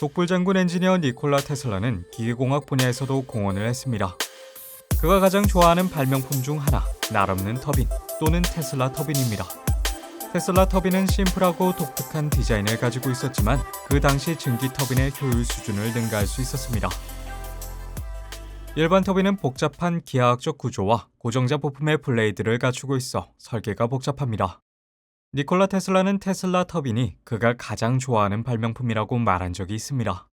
독불장군 엔지니어 니콜라 테슬라는 기계공학 분야에서도 공헌을 했습니다. 그가 가장 좋아하는 발명품 중 하나, 날 없는 터빈 또는 테슬라 터빈입니다. 테슬라 터빈은 심플하고 독특한 디자인을 가지고 있었지만 그 당시 증기 터빈의 효율 수준을 능가할 수 있었습니다. 일반 터빈은 복잡한 기하학적 구조와 고정자 부품의 블레이드를 갖추고 있어 설계가 복잡합니다. 니콜라 테슬라는 테슬라 터빈이 그가 가장 좋아하는 발명품이라고 말한 적이 있습니다.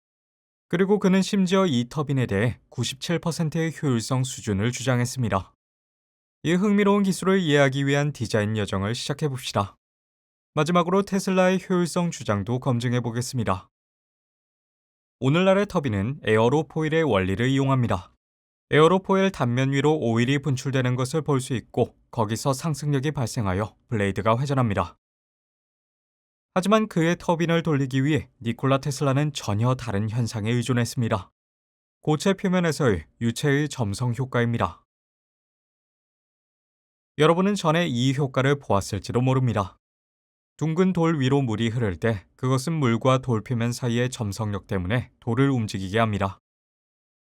그리고 그는 심지어 이 터빈에 대해 97%의 효율성 수준을 주장했습니다. 이 흥미로운 기술을 이해하기 위한 디자인 여정을 시작해봅시다. 마지막으로 테슬라의 효율성 주장도 검증해 보겠습니다. 오늘날의 터빈은 에어로포일의 원리를 이용합니다. 에어로포일 단면 위로 오일이 분출되는 것을 볼 수 있고 거기서 상승력이 발생하여 블레이드가 회전합니다. 하지만 그의 터빈을 돌리기 위해 니콜라 테슬라는 전혀 다른 현상에 의존했습니다. 고체 표면에서의 유체의 점성 효과입니다. 여러분은 전에 이 효과를 보았을지도 모릅니다. 둥근 돌 위로 물이 흐를 때 그것은 물과 돌 표면 사이의 점성력 때문에 돌을 움직이게 합니다.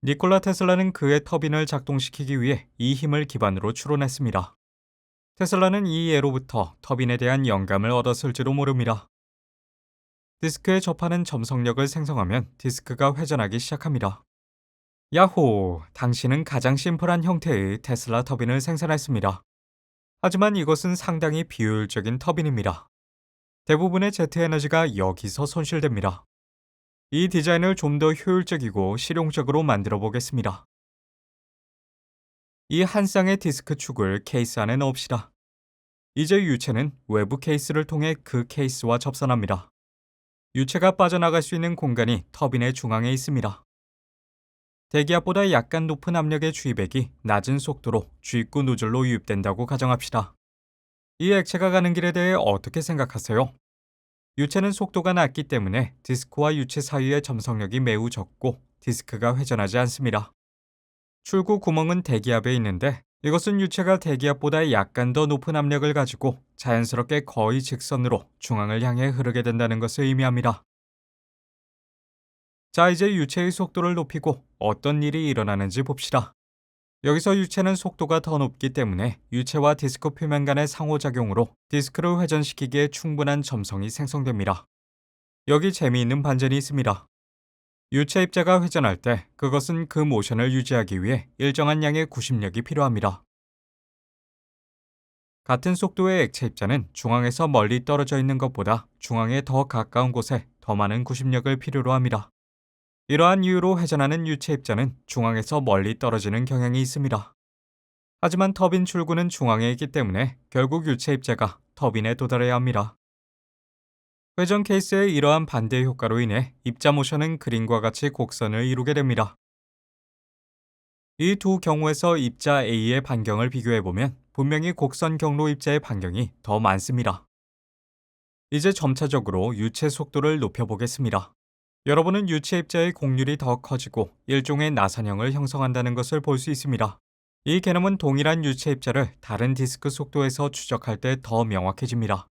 니콜라 테슬라는 그의 터빈을 작동시키기 위해 이 힘을 기반으로 추론했습니다. 테슬라는 이 예로부터 터빈에 대한 영감을 얻었을지도 모릅니다. 디스크에 접하는 점성력을 생성하면 디스크가 회전하기 시작합니다. 야호! 당신은 가장 심플한 형태의 테슬라 터빈을 생산했습니다. 하지만 이것은 상당히 비효율적인 터빈입니다. 대부분의 제트 에너지가 여기서 손실됩니다. 이 디자인을 좀 더 효율적이고 실용적으로 만들어 보겠습니다. 이 한 쌍의 디스크 축을 케이스 안에 넣읍시다. 이제 유체는 외부 케이스를 통해 그 케이스와 접선합니다. 유체가 빠져나갈 수 있는 공간이 터빈의 중앙에 있습니다. 대기압보다 약간 높은 압력의 주입액이 낮은 속도로 주입구 노즐로 유입된다고 가정합시다. 이 액체가 가는 길에 대해 어떻게 생각하세요? 유체는 속도가 낮기 때문에 디스크와 유체 사이의 점성력이 매우 적고 디스크가 회전하지 않습니다. 출구 구멍은 대기압에 있는데 이것은 유체가 대기압보다 약간 더 높은 압력을 가지고 자연스럽게 거의 직선으로 중앙을 향해 흐르게 된다는 것을 의미합니다. 자, 이제 유체의 속도를 높이고 어떤 일이 일어나는지 봅시다. 여기서 유체는 속도가 더 높기 때문에 유체와 디스크 표면 간의 상호작용으로 디스크를 회전시키기에 충분한 점성이 생성됩니다. 여기 재미있는 반전이 있습니다. 유체 입자가 회전할 때 그것은 그 모션을 유지하기 위해 일정한 양의 구심력이 필요합니다. 같은 속도의 액체 입자는 중앙에서 멀리 떨어져 있는 것보다 중앙에 더 가까운 곳에 더 많은 구심력을 필요로 합니다. 이러한 이유로 회전하는 유체 입자는 중앙에서 멀리 떨어지는 경향이 있습니다. 하지만 터빈 출구는 중앙에 있기 때문에 결국 유체 입자가 터빈에 도달해야 합니다. 회전 케이스의 이러한 반대 효과로 인해 입자 모션은 그림과 같이 곡선을 이루게 됩니다. 이 두 경우에서 입자 A의 반경을 비교해보면 분명히 곡선 경로 입자의 반경이 더 많습니다. 이제 점차적으로 유체 속도를 높여보겠습니다. 여러분은 유체 입자의 곡률이 더 커지고 일종의 나선형을 형성한다는 것을 볼 수 있습니다. 이 개념은 동일한 유체 입자를 다른 디스크 속도에서 추적할 때 더 명확해집니다.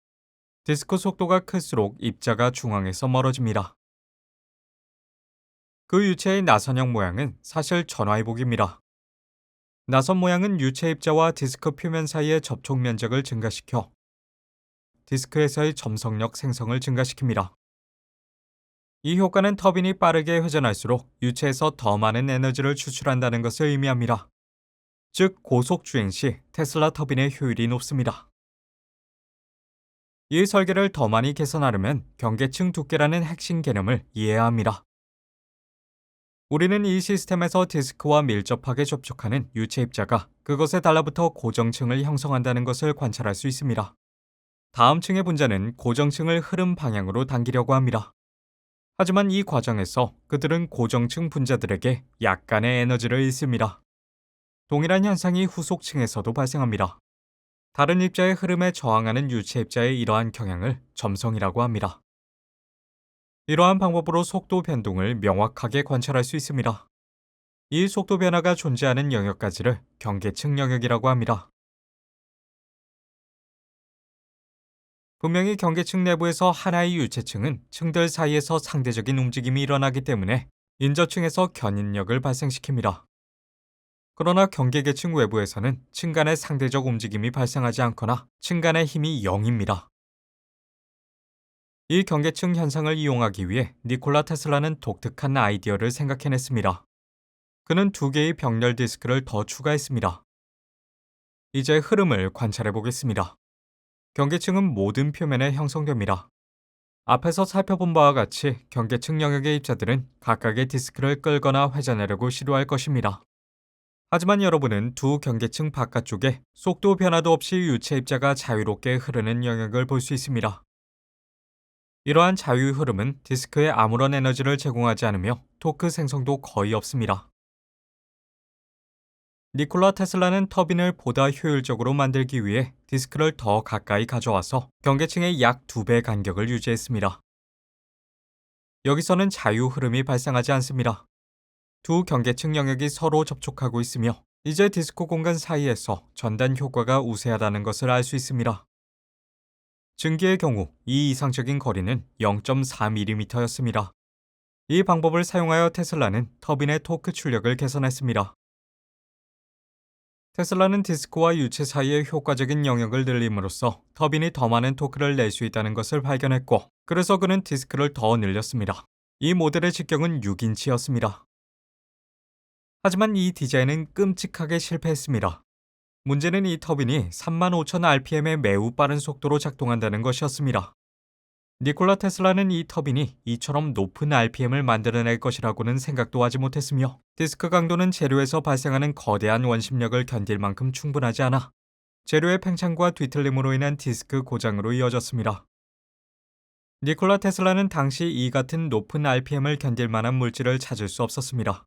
디스크 속도가 클수록 입자가 중앙에서 멀어집니다. 그 유체의 나선형 모양은 사실 전화위복입니다. 나선 모양은 유체 입자와 디스크 표면 사이의 접촉 면적을 증가시켜 디스크에서의 점성력 생성을 증가시킵니다. 이 효과는 터빈이 빠르게 회전할수록 유체에서 더 많은 에너지를 추출한다는 것을 의미합니다. 즉, 고속 주행 시 테슬라 터빈의 효율이 높습니다. 이 설계를 더 많이 개선하려면 경계층 두께라는 핵심 개념을 이해해야 합니다. 우리는 이 시스템에서 디스크와 밀접하게 접촉하는 유체 입자가 그것에 달라붙어 고정층을 형성한다는 것을 관찰할 수 있습니다. 다음 층의 분자는 고정층을 흐름 방향으로 당기려고 합니다. 하지만 이 과정에서 그들은 고정층 분자들에게 약간의 에너지를 잃습니다. 동일한 현상이 후속층에서도 발생합니다. 다른 입자의 흐름에 저항하는 유체 입자의 이러한 경향을 점성이라고 합니다. 이러한 방법으로 속도 변동을 명확하게 관찰할 수 있습니다. 이 속도 변화가 존재하는 영역까지를 경계층 영역이라고 합니다. 분명히 경계층 내부에서 하나의 유체층은 층들 사이에서 상대적인 움직임이 일어나기 때문에 인저층에서 견인력을 발생시킵니다. 그러나 경계계층 외부에서는 층 간의 상대적 움직임이 발생하지 않거나 층 간의 힘이 0입니다. 이 경계층 현상을 이용하기 위해 니콜라 테슬라는 독특한 아이디어를 생각해냈습니다. 그는 두 개의 병렬 디스크를 더 추가했습니다. 이제 흐름을 관찰해 보겠습니다. 경계층은 모든 표면에 형성됩니다. 앞에서 살펴본 바와 같이 경계층 영역의 입자들은 각각의 디스크를 끌거나 회전하려고 시도할 것입니다. 하지만 여러분은 두 경계층 바깥쪽에 속도 변화도 없이 유체 입자가 자유롭게 흐르는 영역을 볼 수 있습니다. 이러한 자유 흐름은 디스크에 아무런 에너지를 제공하지 않으며 토크 생성도 거의 없습니다. 니콜라 테슬라는 터빈을 보다 효율적으로 만들기 위해 디스크를 더 가까이 가져와서 경계층의 약 2배 간격을 유지했습니다. 여기서는 자유 흐름이 발생하지 않습니다. 두 경계층 영역이 서로 접촉하고 있으며 이제 디스크 공간 사이에서 전단 효과가 우세하다는 것을 알 수 있습니다. 증기의 경우 이 이상적인 거리는 0.4mm였습니다. 이 방법을 사용하여 테슬라는 터빈의 토크 출력을 개선했습니다. 테슬라는 디스크와 유체 사이의 효과적인 영역을 늘림으로써 터빈이 더 많은 토크를 낼 수 있다는 것을 발견했고, 그래서 그는 디스크를 더 늘렸습니다. 이 모델의 직경은 6인치였습니다. 하지만 이 디자인은 끔찍하게 실패했습니다. 문제는 이 터빈이 35,000rpm의 매우 빠른 속도로 작동한다는 것이었습니다. 니콜라 테슬라는 이 터빈이 이처럼 높은 RPM을 만들어낼 것이라고는 생각도 하지 못했으며 디스크 강도는 재료에서 발생하는 거대한 원심력을 견딜 만큼 충분하지 않아 재료의 팽창과 뒤틀림으로 인한 디스크 고장으로 이어졌습니다. 니콜라 테슬라는 당시 이 같은 높은 RPM을 견딜 만한 물질을 찾을 수 없었습니다.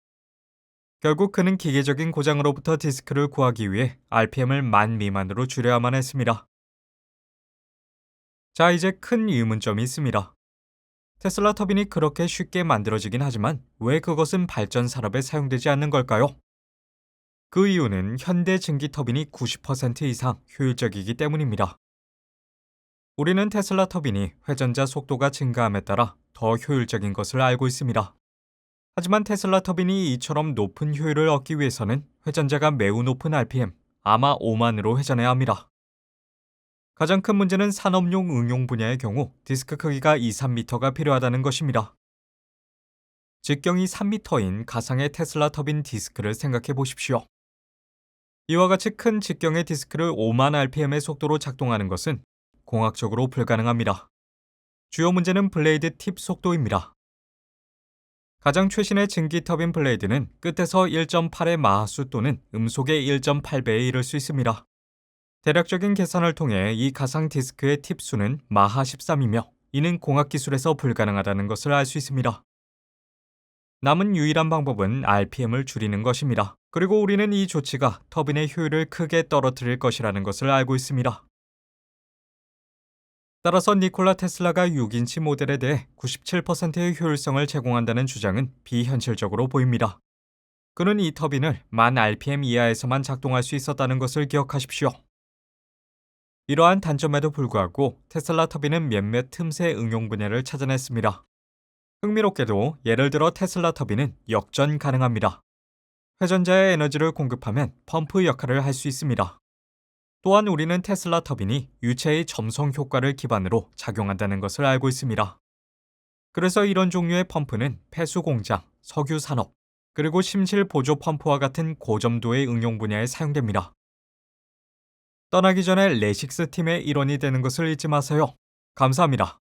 결국 그는 기계적인 고장으로부터 디스크를 구하기 위해 RPM을 10,000 미만으로 줄여야만 했습니다. 자, 이제 큰 의문점이 있습니다. 테슬라 터빈이 그렇게 쉽게 만들어지긴 하지만 왜 그것은 발전 산업에 사용되지 않는 걸까요? 그 이유는 현대 증기 터빈이 90% 이상 효율적이기 때문입니다. 우리는 테슬라 터빈이 회전자 속도가 증가함에 따라 더 효율적인 것을 알고 있습니다. 하지만 테슬라 터빈이 이처럼 높은 효율을 얻기 위해서는 회전자가 매우 높은 RPM, 아마 5만으로 회전해야 합니다. 가장 큰 문제는 산업용 응용 분야의 경우 디스크 크기가 2-3m가 필요하다는 것입니다. 직경이 3m인 가상의 테슬라 터빈 디스크를 생각해 보십시오. 이와 같이 큰 직경의 디스크를 5만 rpm의 속도로 작동하는 것은 공학적으로 불가능합니다. 주요 문제는 블레이드 팁 속도입니다. 가장 최신의 증기 터빈 블레이드는 끝에서 1.8의 마하수 또는 음속의 1.8배에 이를 수 있습니다. 대략적인 계산을 통해 이 가상 디스크의 팁 수는 마하 13이며 이는 공학기술에서 불가능하다는 것을 알 수 있습니다. 남은 유일한 방법은 RPM을 줄이는 것입니다. 그리고 우리는 이 조치가 터빈의 효율을 크게 떨어뜨릴 것이라는 것을 알고 있습니다. 따라서 니콜라 테슬라가 6인치 모델에 대해 97%의 효율성을 제공한다는 주장은 비현실적으로 보입니다. 그는 이 터빈을 10,000 rpm 이하에서만 작동할 수 있었다는 것을 기억하십시오. 이러한 단점에도 불구하고 테슬라 터빈은 몇몇 틈새 응용 분야를 찾아냈습니다. 흥미롭게도 예를 들어 테슬라 터빈은 역전 가능합니다. 회전자의 에너지를 공급하면 펌프 역할을 할 수 있습니다. 또한 우리는 테슬라 터빈이 유체의 점성 효과를 기반으로 작용한다는 것을 알고 있습니다. 그래서 이런 종류의 펌프는 폐수 공장, 석유 산업, 그리고 심실 보조 펌프와 같은 고점도의 응용 분야에 사용됩니다. 떠나기 전에 레식스 팀의 일원이 되는 것을 잊지 마세요. 감사합니다.